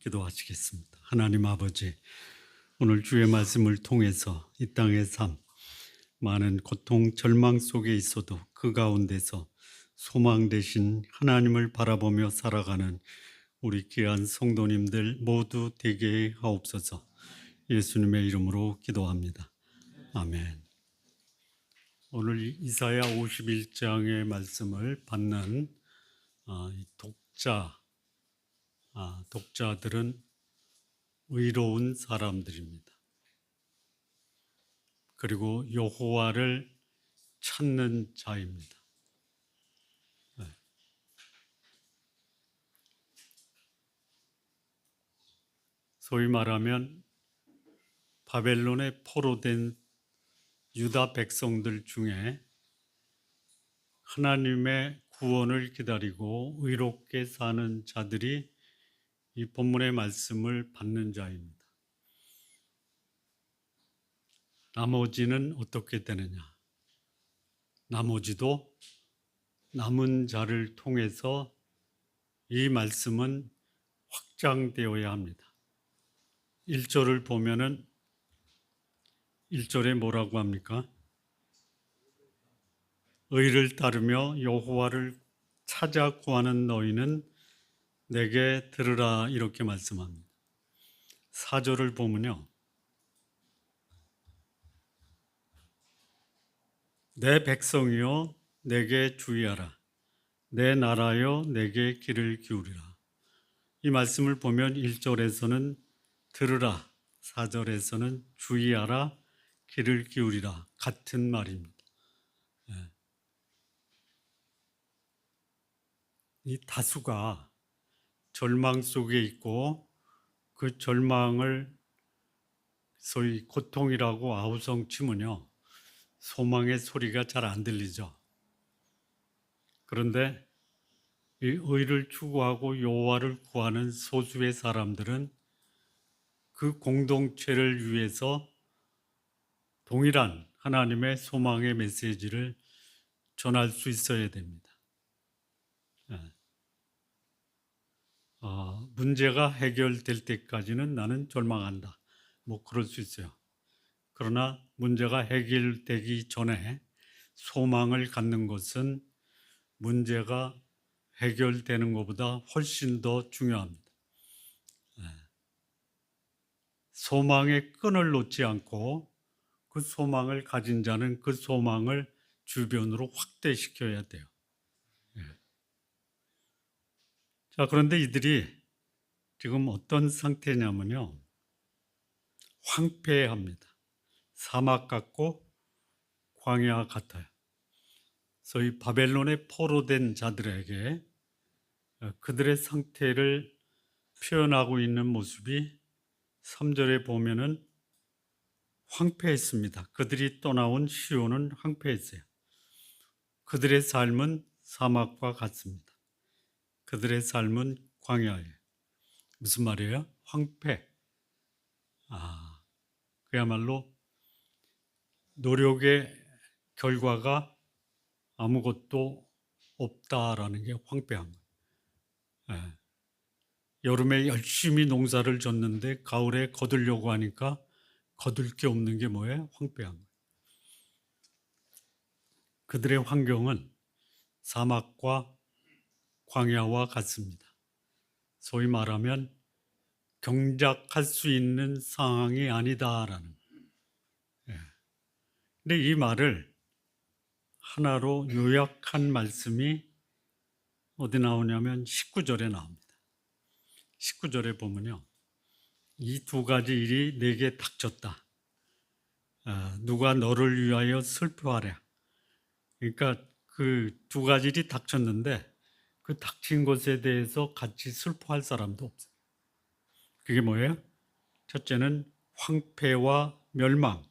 기도하시겠습니다. 하나님 아버지, 오늘 주의 말씀을 통해서 이 땅의 삶, 많은 고통, 절망 속에 있어도 그 가운데서 소망 되신 하나님을 바라보며 살아가는 우리 귀한 성도님들 모두 되게 하옵소서. 예수님의 이름으로 기도합니다. 아멘. 오늘 이사야 51장의 말씀을 받는 이 독자들은 의로운 사람들입니다. 그리고 여호와를 찾는 자입니다. 소위 말하면 바벨론에 포로된 유다 백성들 중에 하나님의 구원을 기다리고 의롭게 사는 자들이 이 본문의 말씀을 받는 자입니다. 나머지는 어떻게 되느냐? 나머지도 남은 자를 통해서 이 말씀은 확장되어야 합니다. 1절을 보면은 1절에 뭐라고 합니까? 의를 따르며 여호와를 찾아 구하는 너희는 내게 들으라, 이렇게 말씀합니다. 4절을 보면요, 내 백성이여 내게 주의하라, 내 나라여 내게 귀를 기울이라. 이 말씀을 보면 1절에서는 들으라, 4절에서는 주의하라, 귀를 기울이라, 같은 말입니다. 이 다수가 절망 속에 있고 그 절망을 소위 고통이라고 아우성치면요, 소망의 소리가 잘 안 들리죠. 그런데 이 의를 추구하고 여호와를 구하는 소수의 사람들은 그 공동체를 위해서 동일한 하나님의 소망의 메시지를 전할 수 있어야 됩니다. 문제가 해결될 때까지는 나는 절망한다, 뭐 그럴 수 있어요. 그러나 문제가 해결되기 전에 소망을 갖는 것은 문제가 해결되는 것보다 훨씬 더 중요합니다. 소망의 끈을 놓지 않고 그 소망을 가진 자는 그 소망을 주변으로 확대시켜야 돼요. 자, 그런데 이들이 지금 어떤 상태냐면요, 황폐합니다. 사막 같고 광야 같아요. 소위 바벨론에 포로된 자들에게 그들의 상태를 표현하고 있는 모습이 3절에 보면은 황폐했습니다. 그들이 떠나온 시온은 황폐했어요. 그들의 삶은 사막과 같습니다. 그들의 삶은 광야예요. 무슨 말이에요? 황폐. 그야말로 노력의 결과가 아무것도 없다라는 게 황폐한 거예요. 여름에 열심히 농사를 졌는데 가을에 거두려고 하니까 거둘 게 없는 게 뭐예요? 황폐한 거예요. 그들의 환경은 사막과 광야와 같습니다. 소위 말하면 경작할 수 있는 상황이 아니다라는 거예요. 근데 이 말을 하나로 요약한 말씀이 어디 나오냐면 19절에 나옵니다. 19절에 보면요, 이 두 가지 일이 내게 닥쳤다. 누가 너를 위하여 슬퍼하랴. 그러니까 그 두 가지 일이 닥쳤는데 그 닥친 것에 대해서 같이 슬퍼할 사람도 없어요. 그게 뭐예요? 첫째는 황폐와 멸망,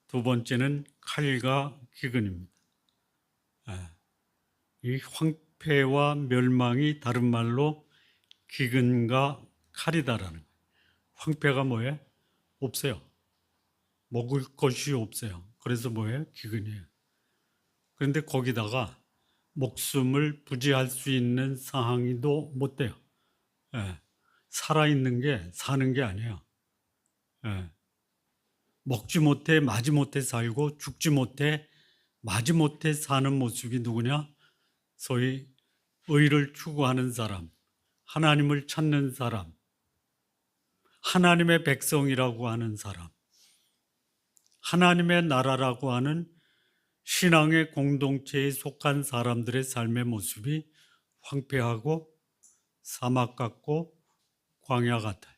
두 번째는 칼과 기근입니다. 이 황폐와 멸망이 다른 말로 기근과 칼이다라는 거예요. 황폐가 뭐예요? 없어요. 먹을 것이 없어요. 그래서 뭐예요? 기근이에요. 그런데 거기다가 목숨을 부지할 수 있는 상황이도 못 돼요. 살아있는 게 사는 게 아니에요. 예. 먹지 못해 마지 못해 살고 죽지 못해 마지 못해 사는 모습이 누구냐? 소위 의를 추구하는 사람, 하나님을 찾는 사람, 하나님의 백성이라고 하는 사람, 하나님의 나라라고 하는 신앙의 공동체에 속한 사람들의 삶의 모습이 황폐하고 사막 같고 광야 같아요.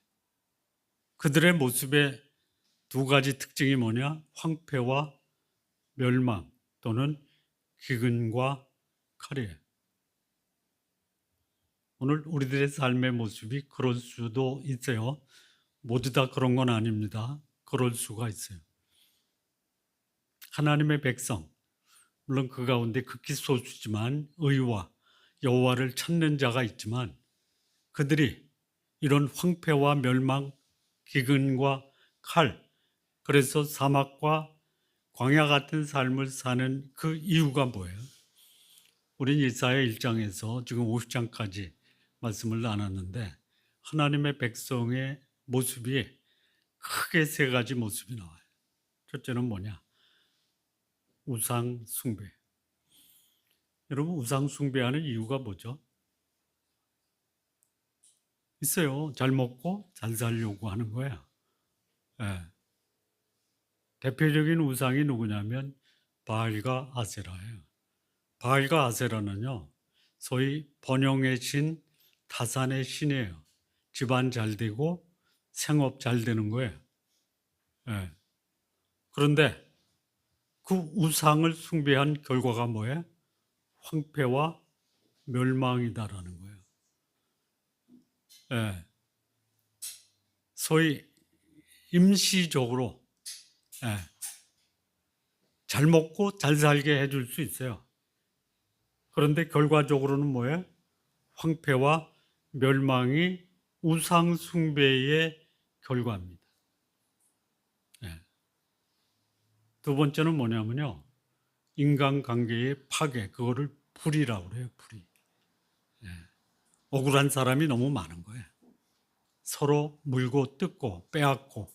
그들의 모습의 두 가지 특징이 뭐냐? 황폐와 멸망 또는 기근과 칼이에요. 오늘 우리들의 삶의 모습이 그럴 수도 있어요. 모두 다 그런 건 아닙니다. 그럴 수가 있어요. 하나님의 백성, 물론 그 가운데 극히 소수지만 의와 여호와를 찾는 자가 있지만 그들이 이런 황폐와 멸망, 기근과 칼, 그래서 사막과 광야 같은 삶을 사는 그 이유가 뭐예요? 우린 이사야 1장에서 지금 50장까지 말씀을 나눴는데 하나님의 백성의 모습이 크게 세 가지 모습이 나와요. 첫째는 뭐냐? 우상 숭배. 여러분, 우상 숭배하는 이유가 뭐죠? 있어요. 잘 먹고 잘 살려고 하는 거야. 예. 대표적인 우상이 누구냐면 바알과 아세라예요. 바알과 아세라는요, 소위 번영의 신, 타산의 신이에요. 집안 잘 되고 생업 잘 되는 거예요. 예. 그런데 그 우상을 숭배한 결과가 뭐예요? 황폐와 멸망이다라는 거예요. 예. 소위 임시적으로 예. 잘 먹고 잘 살게 해줄 수 있어요. 그런데 결과적으로는 뭐예요? 황폐와 멸망이 우상 숭배의 결과입니다. 예. 두 번째는 뭐냐면요. 인간관계의 파괴, 그거를 불이라고 그래요. 불이. 예. 억울한 사람이 너무 많은 거예요. 서로 물고 뜯고 빼앗고.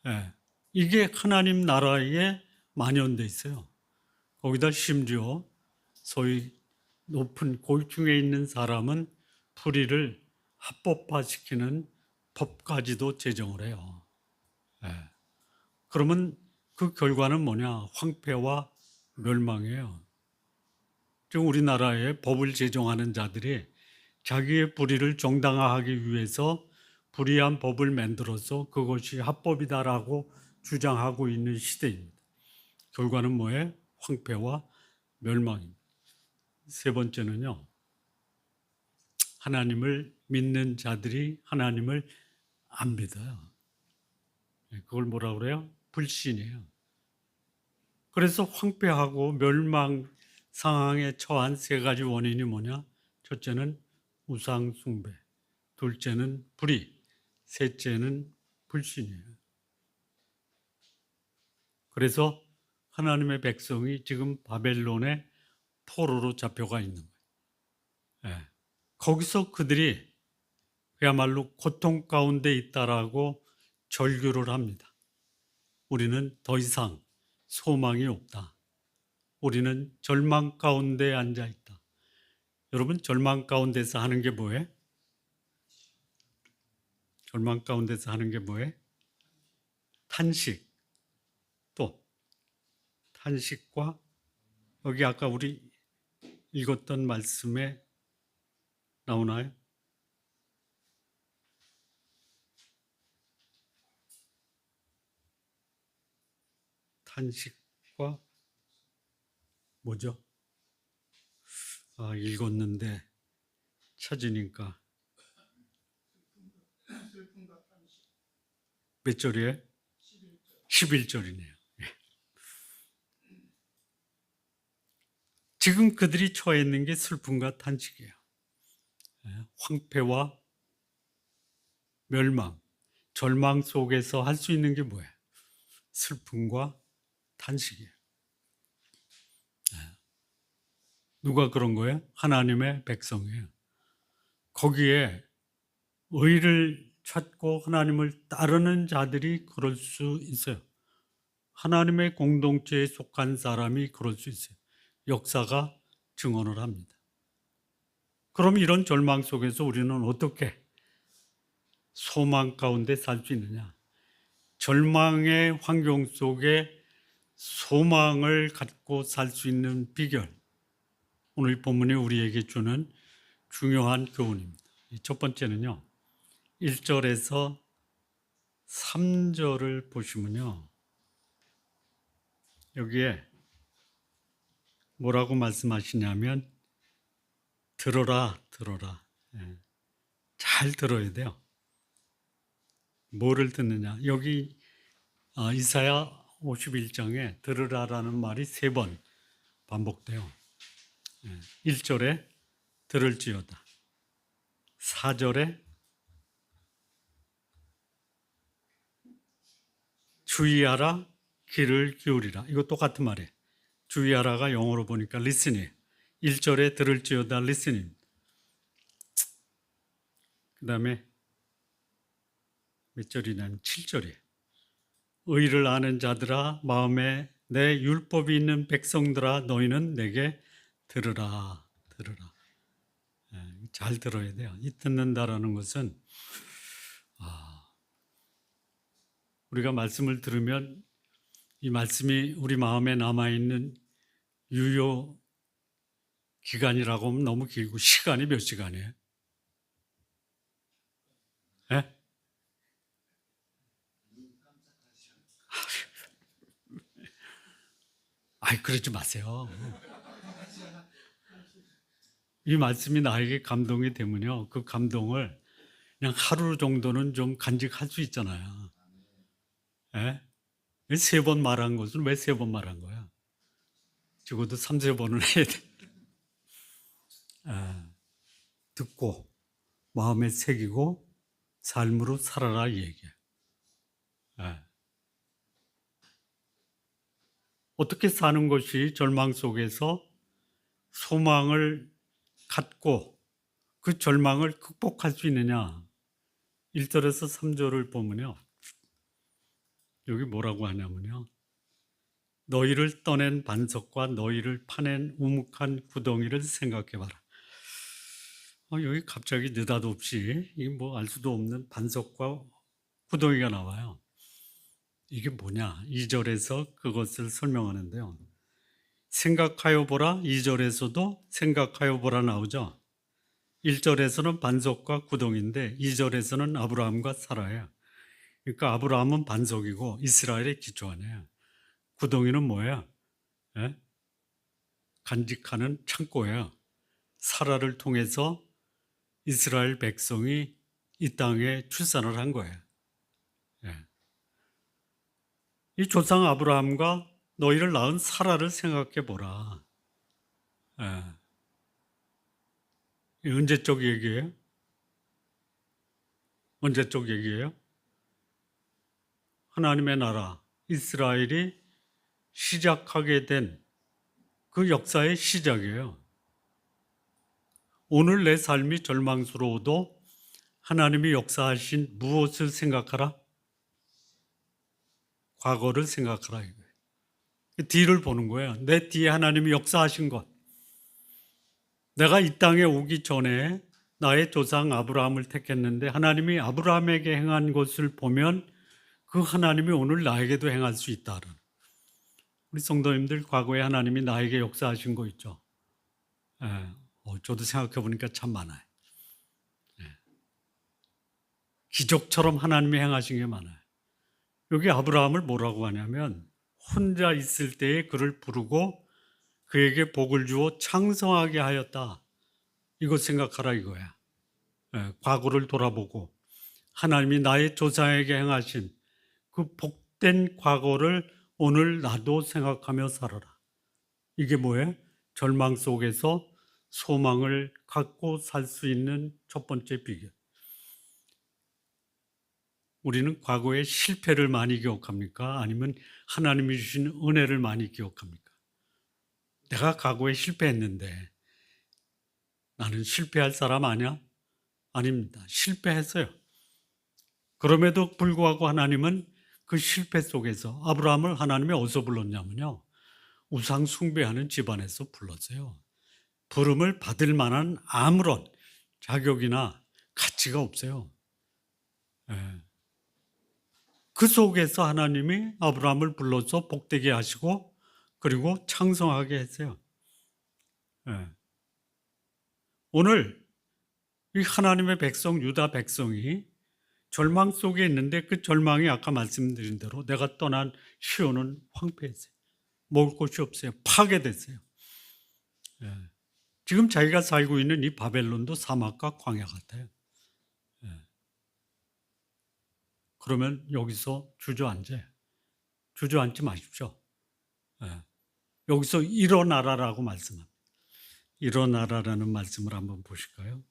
예. 이게 하나님 나라에 만연돼 있어요. 거기다 심지어 소위 높은 고위층에 있는 사람은 불의를 합법화시키는 법까지도 제정을 해요. 예. 그러면 그 결과는 뭐냐? 황폐와 멸망이에요. 지금 우리나라에 법을 제정하는 자들이 자기의 불의를 정당화하기 위해서 불의한 법을 만들어서 그것이 합법이다라고 주장하고 있는 시대입니다. 결과는 뭐예요? 황폐와 멸망입니다. 세 번째는요. 하나님을 믿는 자들이 하나님을 안 믿어요. 그걸 뭐라 그래요? 불신이에요. 그래서 황폐하고 멸망 상황에 처한 세 가지 원인이 뭐냐? 첫째는 우상 숭배, 둘째는 불의, 셋째는 불신이에요. 그래서 하나님의 백성이 지금 바벨론의 포로로 잡혀가 있는 거예요. 예. 거기서 그들이 그야말로 고통 가운데 있다라고 절규를 합니다. 우리는 더 이상 소망이 없다. 우리는 절망 가운데 앉아 있다. 여러분, 절망 가운데서 하는 게 뭐예요? 절망 가운데서 하는 게 뭐예요? 탄식. 또 탄식과 여기 아까 우리 읽었던 말씀에 나오나요? 탄식과 뭐죠? 읽었는데 찾으니까 몇 절이에요? 11절이네요. 지금 그들이 처해 있는 게 슬픔과 탄식이에요. 황폐와 멸망, 절망 속에서 할 수 있는 게 뭐예요? 슬픔과 탄식이에요. 누가 그런 거예요? 하나님의 백성이에요. 거기에 의를 찾고 하나님을 따르는 자들이 그럴 수 있어요. 하나님의 공동체에 속한 사람이 그럴 수 있어요. 역사가 증언을 합니다. 그럼 이런 절망 속에서 우리는 어떻게 소망 가운데 살 수 있느냐? 절망의 환경 속에 소망을 갖고 살 수 있는 비결. 오늘 본문이 우리에게 주는 중요한 교훈입니다. 첫 번째는요, 1절에서 3절을 보시면요, 여기에 뭐라고 말씀하시냐면, 들어라, 들어라. 잘 들어야 돼요. 뭐를 듣느냐? 여기 이사야 51장에 들으라라는 말이 3번 반복돼요. 1절에 들을지어다. 4절에 주의하라, 귀를 기울이라. 이거 똑같은 말이에요. 주의하라가 영어로 보니까 listening. 1절에 들을지어다 listening. 그 다음에 몇 절이냐면 7절이에요. 의를 아는 자들아, 마음에 내 율법이 있는 백성들아, 너희는 내게 들으라, 들으라. 잘 들어야 돼요. 이 듣는다라는 것은 우리가 말씀을 들으면 이 말씀이 우리 마음에 남아있는 유효 기간이라고 하면 너무 길고, 시간이 몇 시간이에요? 예? 아이, 그러지 마세요. 이 말씀이 나에게 감동이 되면요, 그 감동을 그냥 하루 정도는 좀 간직할 수 있잖아요. 예? 3번 말한 것은 왜 3번 말한 거야? 적어도 3-4번은 해야 돼. 듣고 마음에 새기고 삶으로 살아라, 이 얘기야. 어떻게 사는 것이 절망 속에서 소망을 갖고 그 절망을 극복할 수 있느냐? 1절에서 3절을 보면요, 여기 뭐라고 하냐면요, 너희를 떠낸 반석과 너희를 파낸 우묵한 구덩이를 생각해봐라. 여기 갑자기 느닷없이 이게 뭐 알 수도 없는 반석과 구덩이가 나와요. 이게 뭐냐? 2절에서 그것을 설명하는데요, 생각하여 보라. 2절에서도 생각하여 보라 나오죠. 1절에서는 반석과 구덩이인데 2절에서는 아브라함과 사라예요. 그러니까 아브라함은 반석이고 이스라엘의 기초 아니에요. 구덩이는 뭐예요? 예? 간직하는 창고예요. 사라를 통해서 이스라엘 백성이 이 땅에 출산을 한 거예요. 예. 이 조상 아브라함과 너희를 낳은 사라를 생각해 보라. 예. 이 언제적 얘기예요? 언제적 얘기예요? 하나님의 나라 이스라엘이 시작하게 된 그 역사의 시작이에요. 오늘 내 삶이 절망스러워도 하나님이 역사하신 무엇을 생각하라? 과거를 생각하라 이거예요. 뒤를 보는 거예요. 내 뒤에 하나님이 역사하신 것. 내가 이 땅에 오기 전에 나의 조상 아브라함을 택했는데 하나님이 아브라함에게 행한 것을 보면 그 하나님이 오늘 나에게도 행할 수 있다는. 우리 성도님들, 과거에 하나님이 나에게 역사하신 거 있죠? 저도 생각해 보니까 참 많아요. 기적처럼 하나님이 행하신 게 많아요. 여기 아브라함을 뭐라고 하냐면 혼자 있을 때에 그를 부르고 그에게 복을 주어 창성하게 하였다. 이거 생각하라 이거야. 과거를 돌아보고 하나님이 나의 조상에게 행하신 그 복된 과거를 오늘 나도 생각하며 살아라. 이게 뭐예요? 절망 속에서 소망을 갖고 살 수 있는 첫 번째 비결. 우리는 과거의 실패를 많이 기억합니까? 아니면 하나님이 주신 은혜를 많이 기억합니까? 내가 과거에 실패했는데 나는 실패할 사람 아니야? 아닙니다. 실패했어요. 그럼에도 불구하고 하나님은 그 실패 속에서 아브라함을 하나님이 어디서 불렀냐면요, 우상 숭배하는 집안에서 불렀어요. 부름을 받을 만한 아무런 자격이나 가치가 없어요. 예. 그 속에서 하나님이 아브라함을 불러서 복되게 하시고 그리고 창성하게 했어요. 예. 오늘 이 하나님의 백성, 유다 백성이 절망 속에 있는데 그 절망이 아까 말씀드린 대로 내가 떠난 시온은 황폐했어요. 먹을 곳이 없어요. 파괴됐어요. 예. 지금 자기가 살고 있는 이 바벨론도 사막과 광야 같아요. 예. 그러면 여기서 주저앉지 마십시오. 예. 여기서 일어나라라고 말씀합니다. 일어나라라는 말씀을 한번 보실까요?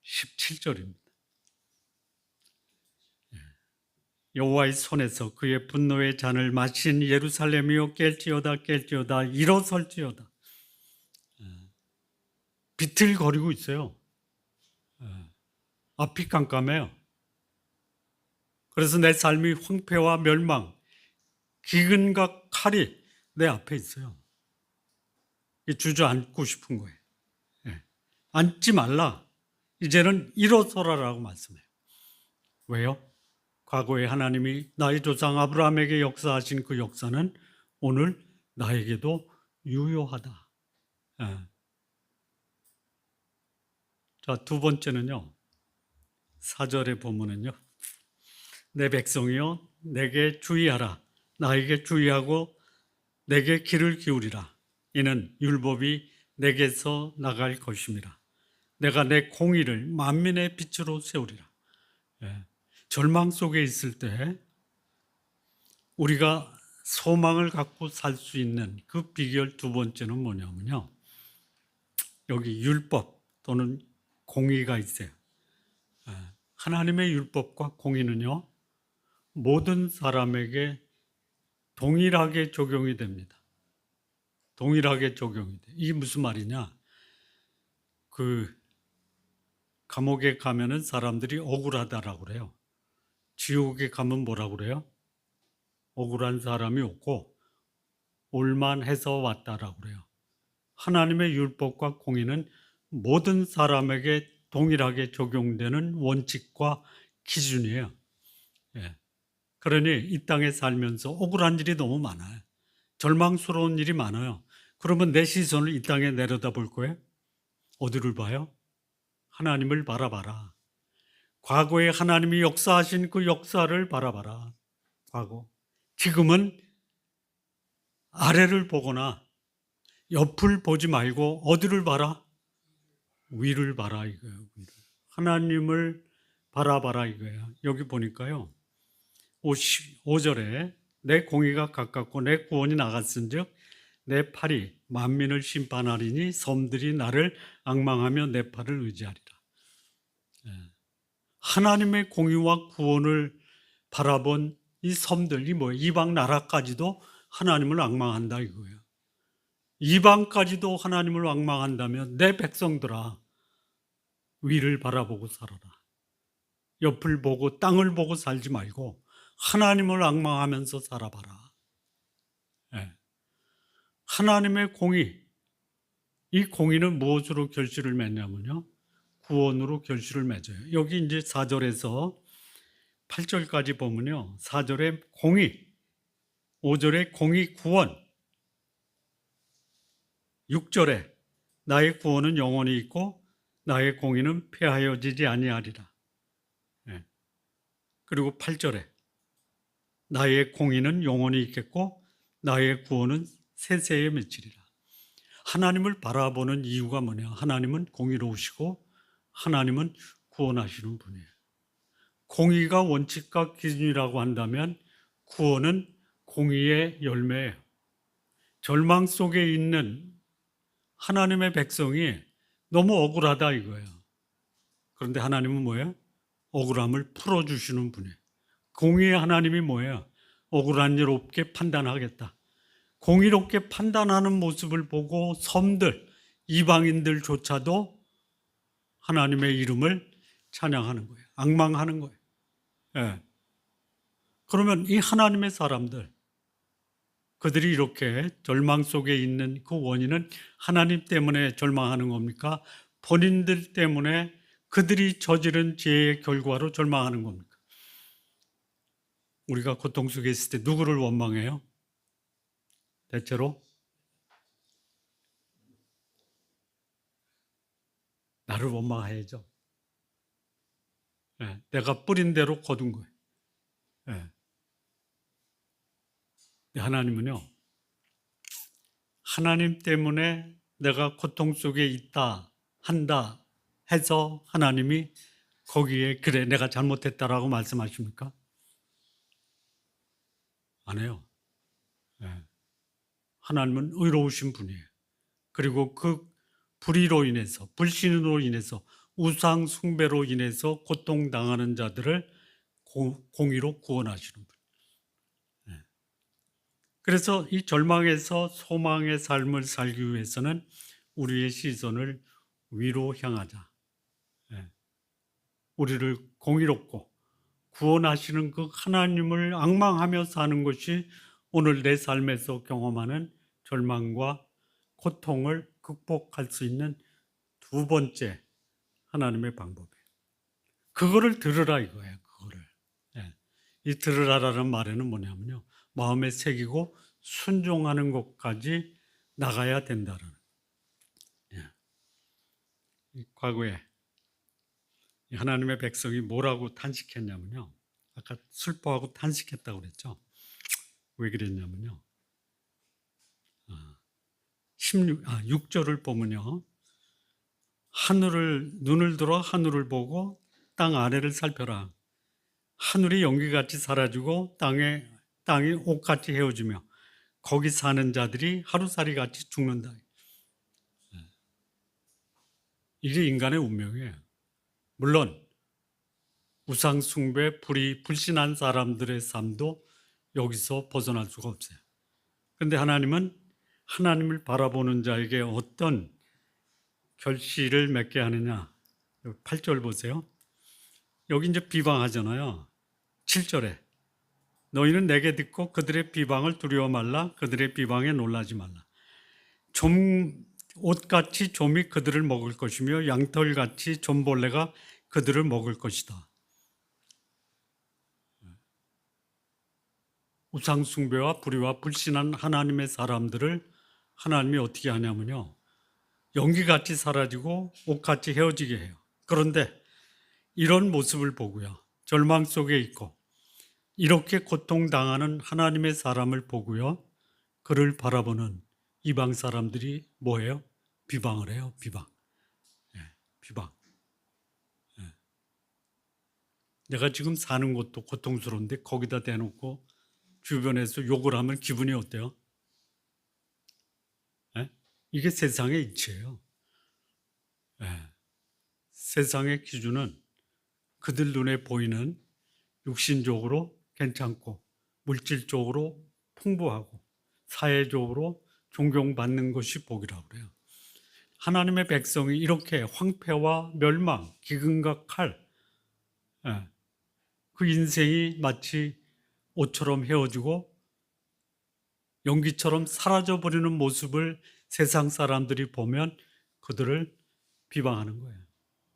17절입니다. 여호와의 손에서 그의 분노의 잔을 마신 예루살렘이여 깰지어다 깰지어다 일어설지어다. 비틀거리고 있어요. 앞이 깜깜해요. 그래서 내 삶이 황폐와 멸망, 기근과 칼이 내 앞에 있어요. 주저앉고 싶은 거예요. 앉지 말라. 이제는 일어서라라고 말씀해요. 왜요? 과거에 하나님이 나의 조상 아브라함에게 역사하신 그 역사는 오늘 나에게도 유효하다. 자, 두 번째는요, 4절에 보면은요, 내 백성이여 내게 주의하라. 나에게 주의하고 내게 귀를 기울이라. 이는 율법이 내게서 나갈 것임이라. 내가 내 공의를 만민의 빛으로 세우리라. 절망 속에 있을 때 우리가 소망을 갖고 살 수 있는 그 비결 두 번째는 뭐냐면요, 여기 율법 또는 공의가 있어요. 하나님의 율법과 공의는요, 모든 사람에게 동일하게 적용이 됩니다. 동일하게 적용이 돼요. 이게 무슨 말이냐? 감옥에 가면은 사람들이 억울하다라고 그래요. 지옥에 가면 뭐라고 그래요? 억울한 사람이 없고 올만해서 왔다라고 그래요. 하나님의 율법과 공의는 모든 사람에게 동일하게 적용되는 원칙과 기준이에요. 그러니 이 땅에 살면서 억울한 일이 너무 많아요. 절망스러운 일이 많아요. 그러면 내 시선을 이 땅에 내려다 볼 거예요? 어디를 봐요? 하나님을 바라봐라. 과거에 하나님이 역사하신 그 역사를 바라봐라. 과거. 지금은 아래를 보거나 옆을 보지 말고 어디를 봐라? 위를 봐라 이거예요. 하나님을 바라봐라 이거예요. 여기 보니까요, 5절에 내 공의가 가깝고 내 구원이 나갔은즉 내 팔이 만민을 심판하리니 섬들이 나를 앙망하며 내 팔을 의지하리라. 하나님의 공의와 구원을 바라본 이 섬들이 뭐예요? 이방 나라까지도 하나님을 앙망한다 이거예요. 이방까지도 하나님을 앙망한다면 내 백성들아, 위를 바라보고 살아라. 옆을 보고 땅을 보고 살지 말고 하나님을 앙망하면서 살아봐라. 하나님의 공의, 이 공의는 무엇으로 결실을 맺냐면요, 구원으로 결실을 맺어요. 여기 이제 4절에서 8절까지 보면요, 4절에 공의, 5절에 공의 구원, 6절에 나의 구원은 영원히 있고 나의 공의는 폐하여지지 아니하리라. 그리고 8절에 나의 공의는 영원히 있겠고 나의 구원은 세세에 맺히리라. 하나님을 바라보는 이유가 뭐냐? 하나님은 공의로우시고 하나님은 구원하시는 분이에요. 공의가 원칙과 기준이라고 한다면 구원은 공의의 열매예요. 절망 속에 있는 하나님의 백성이 너무 억울하다 이거예요. 그런데 하나님은 뭐예요? 억울함을 풀어주시는 분이에요. 공의의 하나님이 뭐예요? 억울한 일 없게 판단하겠다. 공의롭게 판단하는 모습을 보고 섬들, 이방인들조차도 하나님의 이름을 찬양하는 거예요. 앙망하는 거예요. 예. 그러면 이 하나님의 사람들, 그들이 이렇게 절망 속에 있는 그 원인은 하나님 때문에 절망하는 겁니까? 본인들 때문에 그들이 저지른 죄의 결과로 절망하는 겁니까? 우리가 고통 속에 있을 때 누구를 원망해요? 대체로 나를 원망해야죠. 예, 내가 뿌린 대로 거둔 거예요. 예. 하나님은요, 하나님 때문에 내가 고통 속에 있다, 한다 해서 하나님이 거기에 그래 내가 잘못했다라고 말씀하십니까? 안 해요. 예. 하나님은 의로우신 분이에요. 그리고 그 불의로 인해서, 불신으로 인해서, 우상 숭배로 인해서 고통당하는 자들을 공의로 구원하시는 분. 예. 그래서 이 절망에서 소망의 삶을 살기 위해서는 우리의 시선을 위로 향하자. 예. 우리를 공의롭고 구원하시는 그 하나님을 앙망하며 사는 것이 오늘 내 삶에서 경험하는 절망과 고통을 극복할 수 있는 두 번째 하나님의 방법이에요. 그거를 들으라 이거예요. 그거를. 예. 이 들으라라는 말에는 뭐냐면요, 마음에 새기고 순종하는 것까지 나가야 된다는. 예. 과거에 하나님의 백성이 뭐라고 탄식했냐면요, 아까 슬퍼하고 탄식했다고 그랬죠. 왜 그랬냐면요, 6절을 보면요, 눈을 들어 하늘을 보고 땅 아래를 살펴라. 하늘이 연기같이 사라지고 땅이 옷같이 헤어지며 거기 사는 자들이 하루살이같이 죽는다. 이게 인간의 운명이에요. 물론 우상 숭배, 불신한 사람들의 삶도 여기서 벗어날 수가 없어요. 그런데 하나님은 하나님을 바라보는 자에게 어떤 결실을 맺게 하느냐. 8절 보세요. 여기 이제 비방하잖아요. 7절에 너희는 내게 듣고 그들의 비방을 두려워 말라. 그들의 비방에 놀라지 말라. 옷같이 좀이 그들을 먹을 것이며 양털같이 좀벌레가 그들을 먹을 것이다. 우상 숭배와 불의와 불신한 하나님의 사람들을 하나님이 어떻게 하냐면요, 연기같이 사라지고 옷같이 헤어지게 해요. 그런데 이런 모습을 보고요, 절망 속에 있고 이렇게 고통당하는 하나님의 사람을 보고요, 그를 바라보는 이방 사람들이 뭐예요? 비방을 해요. 비방. 예, 비방. 예. 내가 지금 사는 것도 고통스러운데 거기다 대놓고 주변에서 욕을 하면 기분이 어때요? 예? 이게 세상의 이치예요. 예. 세상의 기준은 그들 눈에 보이는 육신적으로 괜찮고 물질적으로 풍부하고 사회적으로 존경받는 것이 복이라고 그래요. 하나님의 백성이 이렇게 황폐와 멸망, 기근과 칼, 예, 그 인생이 마치 옷처럼 헤어지고 연기처럼 사라져버리는 모습을 세상 사람들이 보면 그들을 비방하는 거예요.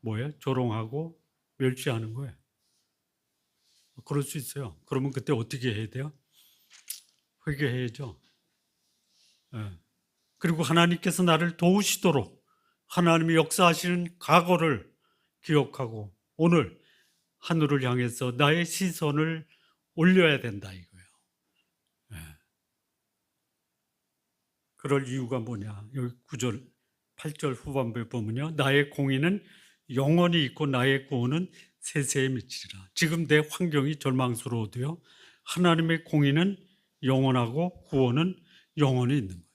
뭐예요? 조롱하고 멸시하는 거예요. 그럴 수 있어요. 그러면 그때 어떻게 해야 돼요? 회개해야죠. 예. 그리고 하나님께서 나를 도우시도록 하나님이 역사하시는 과거를 기억하고 오늘 하늘을 향해서 나의 시선을 올려야 된다 이거예요. 예. 그럴 이유가 뭐냐? 여기 9절, 8절 후반부에 보면요, 나의 공의는 영원히 있고 나의 구원은 세세에 미치리라. 지금 내 환경이 절망스러워도요, 하나님의 공의는 영원하고 구원은 영원히 있는 거예요.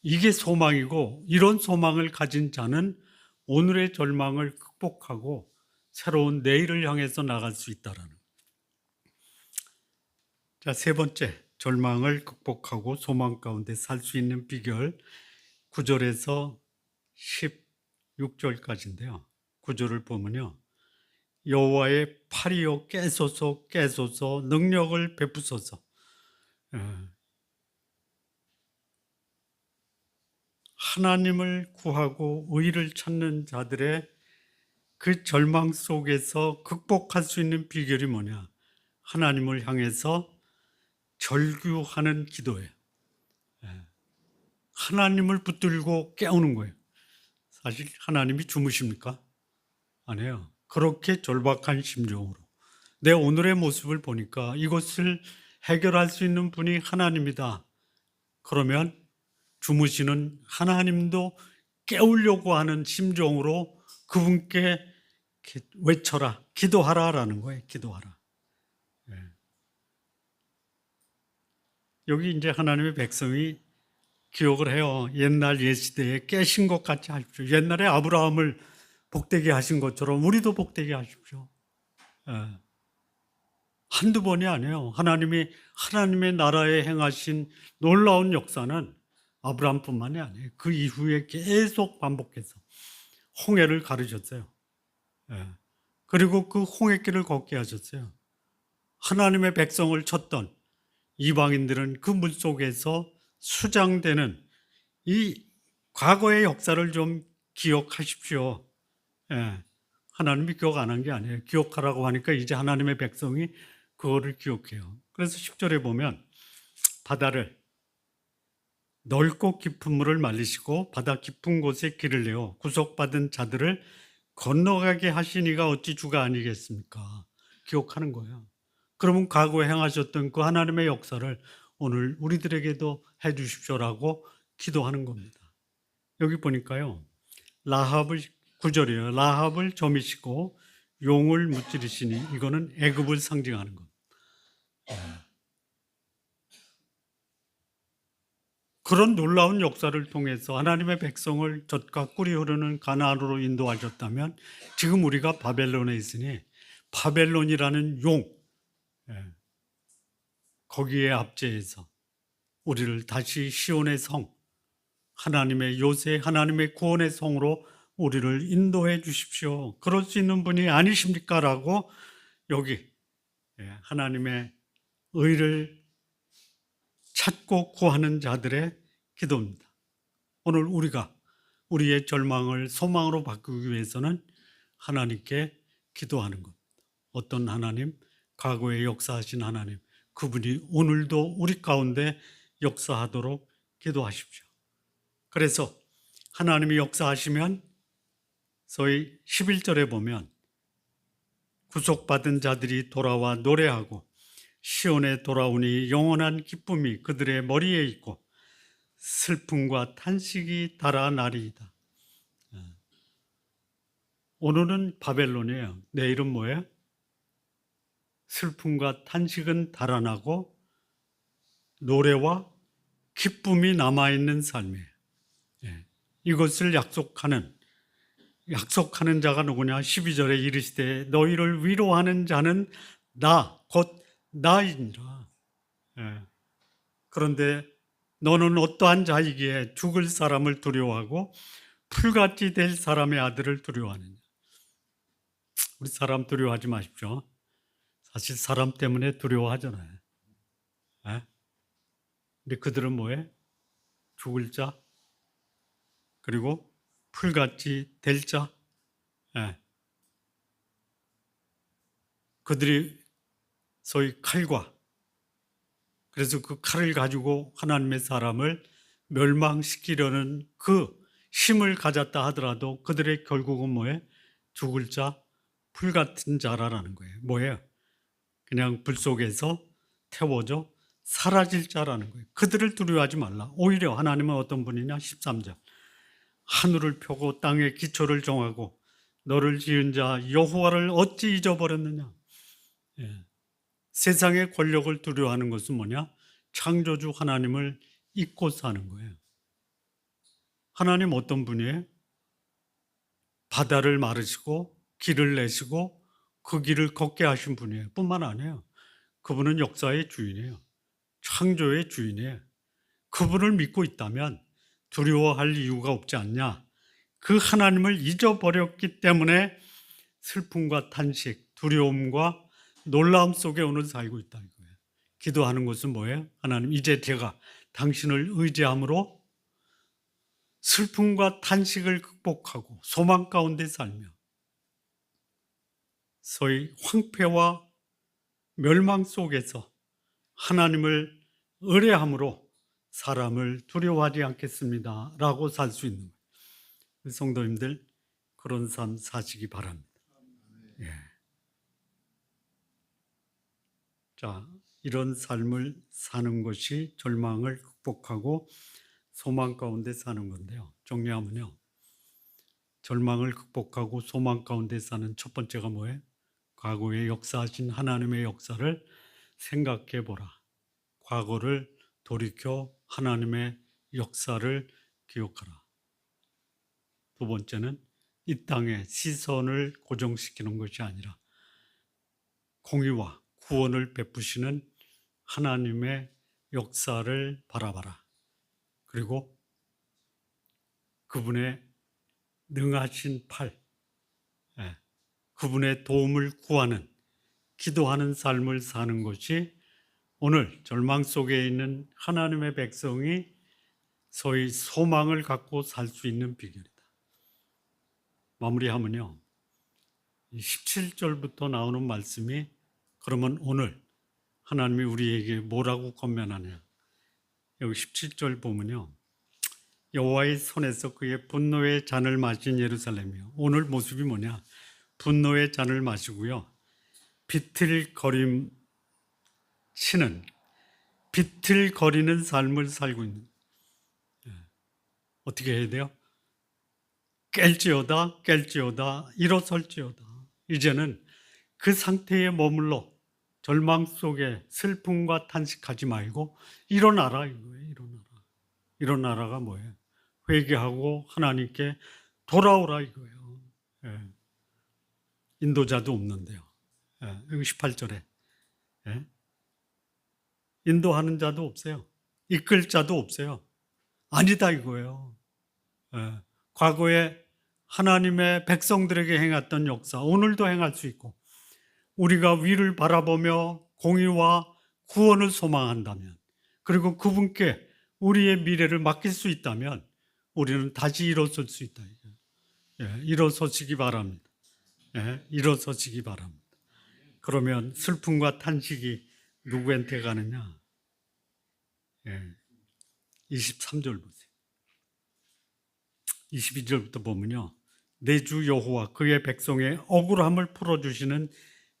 이게 소망이고, 이런 소망을 가진 자는 오늘의 절망을 극복하고 새로운 내일을 향해서 나갈 수 있다라는 거예요. 자, 세 번째, 절망을 극복하고 소망 가운데 살 수 있는 비결, 9절에서 6절까지인데요. 9절을 보면요. 여호와의 팔이여 깨소서 깨소서 능력을 베푸소서. 하나님을 구하고 의를 찾는 자들의 그 절망 속에서 극복할 수 있는 비결이 뭐냐? 하나님을 향해서 절규하는 기도예요. 하나님을 붙들고 깨우는 거예요. 사실 하나님이 주무십니까? 아니에요. 그렇게 절박한 심정으로 내 오늘의 모습을 보니까 이것을 해결할 수 있는 분이 하나님이다. 그러면 주무시는 하나님도 깨우려고 하는 심정으로 그분께 외쳐라, 기도하라라는 거예요. 기도하라. 여기 이제 하나님의 백성이 기억을 해요. 옛날 옛시대에 깨신 것 같이 하십시오. 옛날에 아브라함을 복되게 하신 것처럼 우리도 복되게 하십시오. 한두 번이 아니에요. 하나님이 하나님의 나라에 행하신 놀라운 역사는 아브라함뿐만이 아니에요. 그 이후에 계속 반복해서 홍해를 가르셨어요. 그리고 그 홍해길을 걷게 하셨어요. 하나님의 백성을 쳤던 이방인들은 그 물속에서 수장되는 이 과거의 역사를 좀 기억하십시오. 하나님이 기억 안 한 게 아니에요. 기억하라고 하니까 이제 하나님의 백성이 그거를 기억해요. 그래서 10절에 보면 바다를 넓고 깊은 물을 말리시고 바다 깊은 곳에 길을 내어 구속받은 자들을 건너가게 하시니가 어찌 주가 아니겠습니까? 기억하는 거예요. 그러면 과거에 행하셨던 그 하나님의 역사를 오늘 우리들에게도 해 주십시오라고 기도하는 겁니다. 여기 보니까요. 라합을 9절이에요. 라합을 점이시고 용을 무찌르시니 이거는 애굽을 상징하는 것. 그런 놀라운 역사를 통해서 하나님의 백성을 젖과 꿀이 흐르는 가나안으로 인도하셨다면 지금 우리가 바벨론에 있으니 바벨론이라는 용, 거기에 압제해서 우리를 다시 시온의 성, 하나님의 요새, 하나님의 구원의 성으로 우리를 인도해 주십시오. 그럴 수 있는 분이 아니십니까? 라고 여기 하나님의 의를 찾고 구하는 자들의 기도입니다. 오늘 우리가 우리의 절망을 소망으로 바꾸기 위해서는 하나님께 기도하는 것. 어떤 하나님? 과거에 역사하신 하나님. 그분이 오늘도 우리 가운데 역사하도록 기도하십시오. 그래서 하나님이 역사하시면 소위 11절에 보면 구속받은 자들이 돌아와 노래하고 시온에 돌아오니 영원한 기쁨이 그들의 머리에 있고 슬픔과 탄식이 달아나리이다. 오늘은 바벨론이에요. 내일은 뭐예요? 슬픔과 탄식은 달아나고 노래와 기쁨이 남아있는 삶이에요. 이것을 약속하는 자가 누구냐? 12절에 이르시되 너희를 위로하는 자는 나, 곧 나이니라. 그런데 너는 어떠한 자이기에 죽을 사람을 두려워하고 풀같이 될 사람의 아들을 두려워하느냐? 우리 사람 두려워하지 마십시오. 사실 사람 때문에 두려워하잖아요. 근데 그들은 뭐해? 죽을 자, 그리고 풀같이 될 자. 그들이 소위 칼과, 그래서 그 칼을 가지고 하나님의 사람을 멸망시키려는 그 힘을 가졌다 하더라도 그들의 결국은 뭐예요? 죽을 자, 풀 같은 자라는 거예요. 뭐예요? 그냥 불 속에서 태워져 사라질 자라는 거예요. 그들을 두려워하지 말라. 오히려 하나님은 어떤 분이냐? 13절. 하늘을 펴고 땅의 기초를 정하고 너를 지은 자 여호와를 어찌 잊어버렸느냐? 세상의 권력을 두려워하는 것은 뭐냐? 창조주 하나님을 잊고 사는 거예요. 하나님 어떤 분이에요? 바다를 마르시고 길을 내시고 그 길을 걷게 하신 분이에요. 뿐만 아니에요. 그분은 역사의 주인이에요. 창조의 주인이에요. 그분을 믿고 있다면 두려워할 이유가 없지 않냐? 그 하나님을 잊어버렸기 때문에 슬픔과 탄식, 두려움과 놀라움 속에 오늘 살고 있다 이거예요. 기도하는 것은 뭐예요? 하나님, 이제 제가 당신을 의지함으로 슬픔과 탄식을 극복하고 소망 가운데 살며 소위 황폐와 멸망 속에서 하나님을 의뢰함으로 사람을 두려워하지 않겠습니다 라고 살 수 있는 거예요. 성도님들, 그런 삶 사시기 바랍니다. 예. 자, 이런 삶을 사는 것이 절망을 극복하고 소망 가운데 사는 건데요. 정리하면요, 절망을 극복하고 소망 가운데 사는 첫 번째가 뭐예요? 과거에 역사하신 하나님의 역사를 생각해 보라. 과거를 돌이켜 하나님의 역사를 기억하라. 두 번째는 이 땅에 시선을 고정시키는 것이 아니라 공의와 구원을 베푸시는 하나님의 역사를 바라봐라. 그리고 그분의 능하신 팔, 그분의 도움을 구하는, 기도하는 삶을 사는 것이 오늘 절망 속에 있는 하나님의 백성이 소위 소망을 갖고 살 수 있는 비결이다. 마무리하면요, 17절부터 나오는 말씀이 그러면 오늘 하나님이 우리에게 뭐라고 권면하냐. 여기 17절 보면요, 여호와의 손에서 그의 분노의 잔을 마신 예루살렘이요. 오늘 모습이 뭐냐? 분노의 잔을 마시고요, 비틀거리는 삶을 살고 있는. 어떻게 해야 돼요? 깰지어다 일어설지어다. 이제는 그 상태에 머물러 절망 속에 슬픔과 탄식하지 말고 일어나라 이거예요. 일어나라가 뭐예요? 회개하고 하나님께 돌아오라 이거예요. 인도자도 없는데요. 여기 18절에 인도하는 자도 없어요. 이끌 자도 없어요. 아니다 이거예요. 과거에 하나님의 백성들에게 행했던 역사, 오늘도 행할 수 있고, 우리가 위를 바라보며 공의와 구원을 소망한다면, 그리고 그분께 우리의 미래를 맡길 수 있다면 우리는 다시 일어설 수 있다. 일어서시기 바랍니다. 일어서시기 바랍니다. 그러면 슬픔과 탄식이 누구한테 가느냐? 23절 보세요. 22절부터 보면요, 내 주 여호와 그의 백성의 억울함을 풀어주시는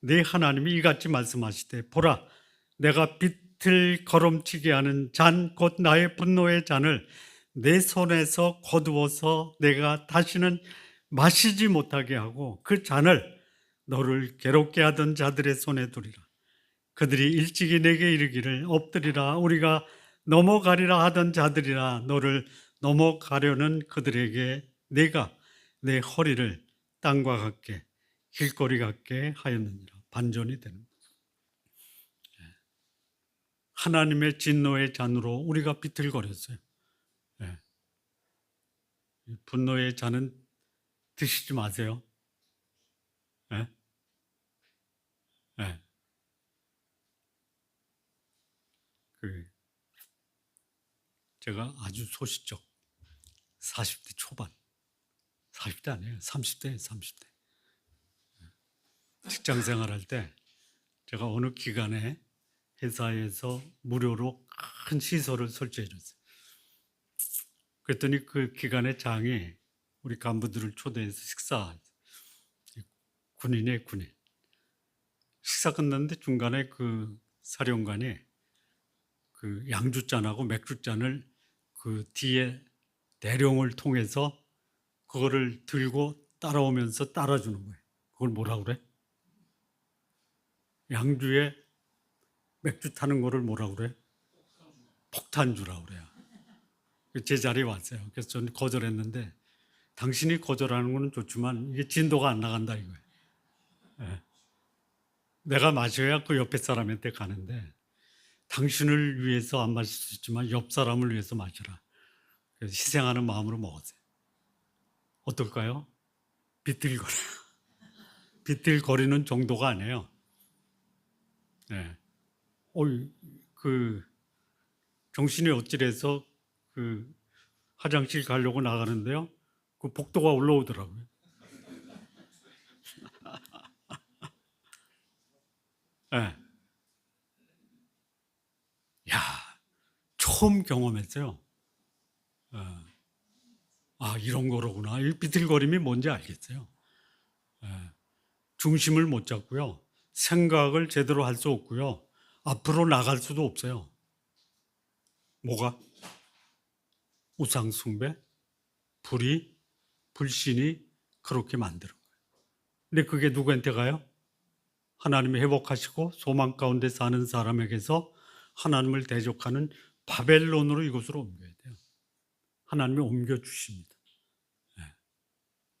내 하나님이 이같이 말씀하시되, 보라, 내가 빛을 거름치게 하는 잔, 곧 나의 분노의 잔을 내 손에서 거두어서 내가 다시는 마시지 못하게 하고 그 잔을 너를 괴롭게 하던 자들의 손에 두리라. 그들이 일찍이 내게 이르기를 엎드리라, 우리가 넘어가리라 하던 자들이라. 너를 넘어가려는 그들에게 내가 내 허리를 땅과 같게 길거리 같게 하였느니라. 반전이 되는 거예요. 하나님의 진노의 잔으로 우리가 비틀거렸어요. 분노의 잔은 드시지 마세요. 제가 아주 소시적 40대 초반, 40대 아니에요, 30대 직장 생활할 때 제가 어느 기간에 회사에서 무료로 큰 시설을 설치해 줬어요. 그랬더니 그 기간에 장이 우리 간부들을 초대해서 식사, 군인 식사 끝났는데 중간에 그 사령관이 그 양주잔하고 맥주잔을 그 뒤에 대령을 통해서 그거를 들고 따라오면서 따라주는 거예요. 그걸 뭐라 그래? 양주에 맥주 타는 거를 뭐라 그래? 폭탄주라 그래요. 제 자리에 왔어요. 그래서 저는 거절했는데, 당신이 거절하는 거는 좋지만 이게 진도가 안 나간다 이거예요. 내가 마셔야 그 옆에 사람한테 가는데, 당신을 위해서 안 마실 수 있지만 옆 사람을 위해서 마셔라. 그래서 희생하는 마음으로 먹었어요. 어떨까요? 비틀거려. 비틀거리는 정도가 아니에요. 네. 정신이 어찌래서 화장실 가려고 나가는데요. 그 복도가 올라오더라고요. 네. 야, 처음 경험했어요. 이런 거로구나. 이 비틀거림이 뭔지 알겠어요. 중심을 못 잡고요. 생각을 제대로 할 수 없고요. 앞으로 나갈 수도 없어요. 뭐가? 우상숭배, 불신이 그렇게 만드는 거예요. 근데 그게 누구한테 가요? 하나님이 회복하시고 소망 가운데 사는 사람에게서 하나님을 대적하는 바벨론으로 이곳으로 옮겨야 돼요. 하나님이 옮겨주십니다.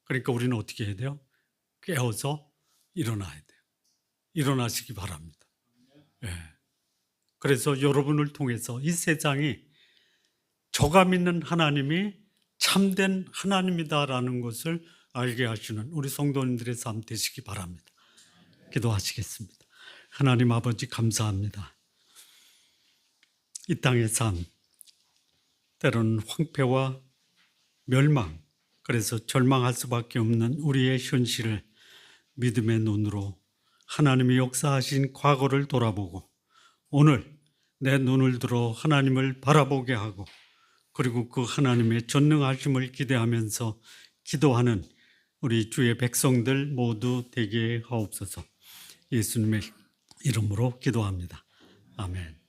그러니까 우리는 어떻게 해야 돼요? 깨어서 일어나야 돼요. 일어나시기 바랍니다. 그래서 여러분을 통해서 이 세상이 저가 믿는 하나님이 참된 하나님이다라는 것을 알게 하시는 우리 성도님들의 삶 되시기 바랍니다. 기도하시겠습니다. 하나님 아버지 감사합니다. 이 땅의 삶, 때로는 황폐와 멸망, 그래서 절망할 수밖에 없는 우리의 현실을 믿음의 눈으로 하나님이 역사하신 과거를 돌아보고 오늘 내 눈을 들어 하나님을 바라보게 하고 그리고 그 하나님의 전능하심을 기대하면서 기도하는 우리 주의 백성들 모두 되게 하옵소서. 예수님의 이름으로 기도합니다. 아멘.